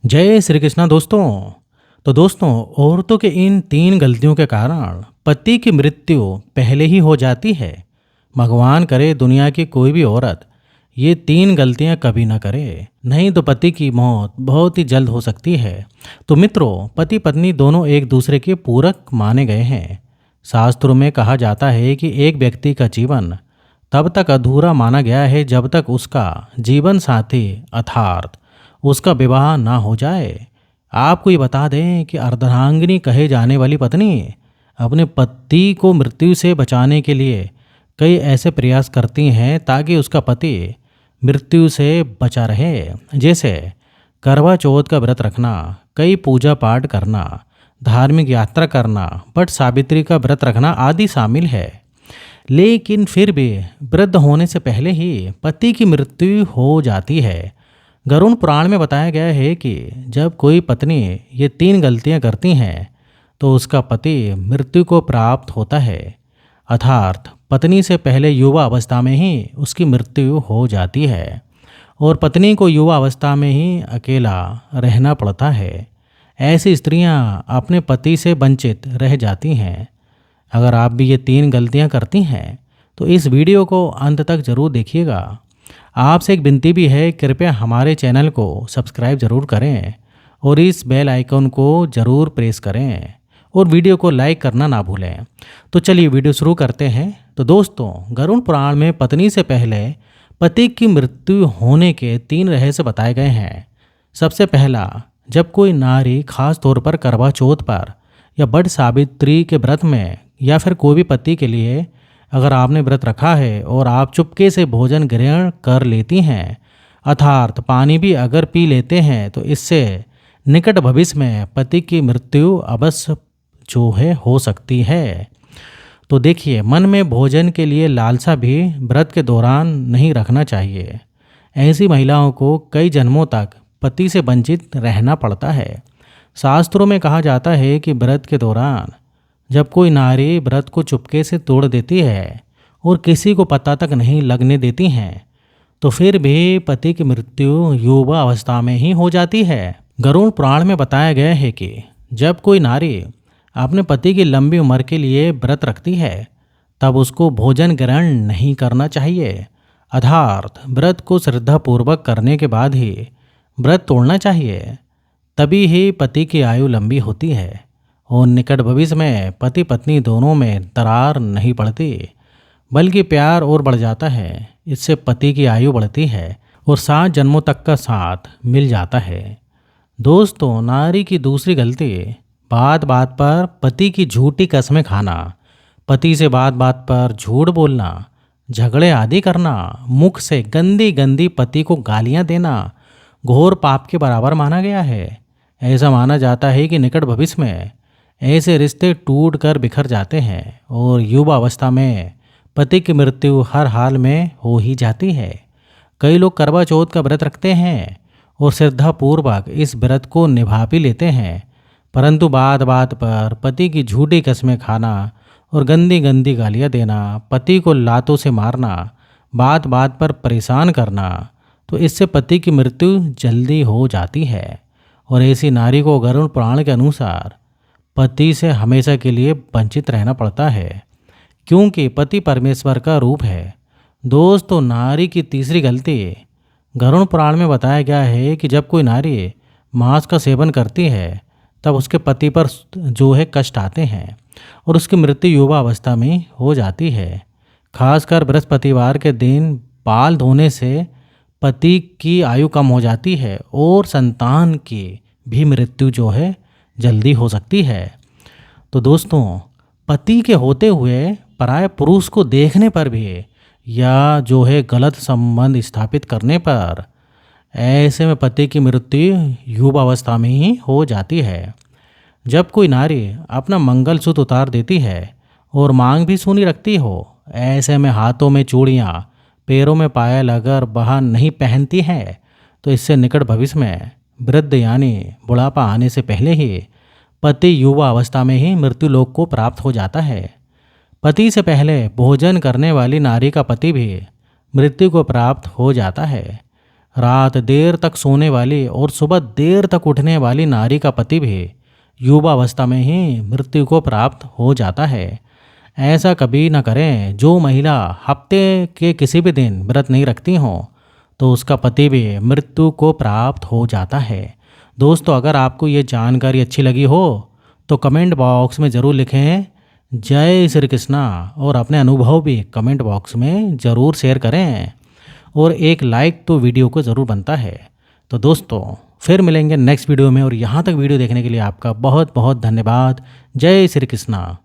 जय श्री कृष्णा दोस्तों। तो दोस्तों, औरतों के इन तीन गलतियों के कारण पति की मृत्यु पहले ही हो जाती है। भगवान करे दुनिया की कोई भी औरत ये तीन गलतियां कभी ना करे, नहीं तो पति की मौत बहुत ही जल्द हो सकती है। तो मित्रों, पति पत्नी दोनों एक दूसरे के पूरक माने गए हैं। शास्त्रों में कहा जाता है कि एक व्यक्ति का जीवन तब तक अधूरा माना गया है जब तक उसका जीवन साथी अर्थात उसका विवाह ना हो जाए। आपको ये बता दें कि अर्धांगिनी कहे जाने वाली पत्नी अपने पति को मृत्यु से बचाने के लिए कई ऐसे प्रयास करती हैं ताकि उसका पति मृत्यु से बचा रहे। जैसे करवा चौथ का व्रत रखना, कई पूजा पाठ करना, धार्मिक यात्रा करना, बट सावित्री का व्रत रखना आदि शामिल है। लेकिन फिर भी वृद्ध होने से पहले ही पति की मृत्यु हो जाती है। गरुड़ पुराण में बताया गया है कि जब कोई पत्नी ये तीन गलतियां करती हैं तो उसका पति मृत्यु को प्राप्त होता है, अर्थात पत्नी से पहले युवा अवस्था में ही उसकी मृत्यु हो जाती है और पत्नी को युवा अवस्था में ही अकेला रहना पड़ता है। ऐसी स्त्रियां अपने पति से वंचित रह जाती हैं। अगर आप भी ये तीन गलतियां करती हैं तो इस वीडियो को अंत तक जरूर देखिएगा। आपसे एक विनती भी है, कृपया हमारे चैनल को सब्सक्राइब जरूर करें और इस बेल आइकन को जरूर प्रेस करें और वीडियो को लाइक करना ना भूलें। तो चलिए वीडियो शुरू करते हैं। तो दोस्तों, गरुड़ पुराण में पत्नी से पहले पति की मृत्यु होने के तीन रहस्य बताए गए हैं। सबसे पहला, जब कोई नारी खास तौर पर करवा चौथ पर या बड़ सावित्री के व्रत में या फिर कोई भी पति के लिए अगर आपने व्रत रखा है और आप चुपके से भोजन ग्रहण कर लेती हैं अर्थात पानी भी अगर पी लेते हैं तो इससे निकट भविष्य में पति की मृत्यु अवश्य जो है हो सकती है। तो देखिए, मन में भोजन के लिए लालसा भी व्रत के दौरान नहीं रखना चाहिए। ऐसी महिलाओं को कई जन्मों तक पति से वंचित रहना पड़ता है। शास्त्रों में कहा जाता है कि व्रत के दौरान जब कोई नारी व्रत को चुपके से तोड़ देती है और किसी को पता तक नहीं लगने देती हैं तो फिर भी पति की मृत्यु युवा अवस्था में ही हो जाती है। गरुड़ पुराण में बताया गया है कि जब कोई नारी अपने पति की लंबी उम्र के लिए व्रत रखती है तब उसको भोजन ग्रहण नहीं करना चाहिए, अर्थात व्रत को श्रद्धापूर्वक करने के बाद ही व्रत तोड़ना चाहिए। तभी ही पति की आयु लंबी होती है और निकट भविष्य में पति पत्नी दोनों में दरार नहीं पड़ती बल्कि प्यार और बढ़ जाता है। इससे पति की आयु बढ़ती है और 7 जन्मों तक का साथ मिल जाता है। दोस्तों, नारी की दूसरी गलती बात बात पर पति की झूठी कस्में खाना, पति से बात बात पर झूठ बोलना, झगड़े आदि करना, मुख से गंदी गंदी पति को गालियां देना घोर पाप के बराबर माना गया है। ऐसा माना जाता है कि निकट भविष्य में ऐसे रिश्ते टूट कर बिखर जाते हैं और युवा अवस्था में पति की मृत्यु हर हाल में हो ही जाती है। कई लोग करवा चौथ का व्रत रखते हैं और श्रद्धापूर्वक इस व्रत को निभा भी लेते हैं, परंतु बात बात पर पति की झूठी कस्में खाना और गंदी गंदी गालियाँ देना, पति को लातों से मारना, बात बात पर परेशान करना, तो इससे पति की मृत्यु जल्दी हो जाती है। और ऐसी नारी को गरुड़ पुराण के अनुसार पति से हमेशा के लिए वंचित रहना पड़ता है, क्योंकि पति परमेश्वर का रूप है। दोस्तों, नारी की तीसरी गलती गरुड़ पुराण में बताया गया है कि जब कोई नारी मांस का सेवन करती है तब उसके पति पर जो है कष्ट आते हैं और उसकी मृत्यु युवा अवस्था में हो जाती है। खासकर बृहस्पतिवार के दिन बाल धोने से पति की आयु कम हो जाती है और संतान की भी मृत्यु जो है जल्दी हो सकती है। तो दोस्तों, पति के होते हुए पराये पुरुष को देखने पर भी या जो है गलत संबंध स्थापित करने पर ऐसे में पति की मृत्यु युवा अवस्था में ही हो जाती है। जब कोई नारी अपना मंगलसूत्र उतार देती है और मांग भी सूनी रखती हो, ऐसे में हाथों में चूड़ियाँ, पैरों में पायल अगर वह नहीं पहनती है तो इससे निकट भविष्य में वृद्ध यानी बुढ़ापा आने से पहले ही पति युवा अवस्था में ही मृत्यु लोक को प्राप्त हो जाता है। पति से पहले भोजन करने वाली नारी का पति भी मृत्यु को प्राप्त हो जाता है। रात देर तक सोने वाली और सुबह देर तक उठने वाली नारी का पति भी युवावस्था में ही मृत्यु को प्राप्त हो जाता है। ऐसा कभी न करें। जो महिला हफ्ते के किसी भी दिन व्रत नहीं रखती हो तो उसका पति भी मृत्यु को प्राप्त हो जाता है। दोस्तों, अगर आपको ये जानकारी अच्छी लगी हो तो कमेंट बॉक्स में ज़रूर लिखें जय श्री कृष्णा, और अपने अनुभव भी कमेंट बॉक्स में ज़रूर शेयर करें, और एक लाइक तो वीडियो को ज़रूर बनता है। तो दोस्तों, फिर मिलेंगे नेक्स्ट वीडियो में, और यहाँ तक वीडियो देखने के लिए आपका बहुत बहुत धन्यवाद। जय श्री कृष्णा।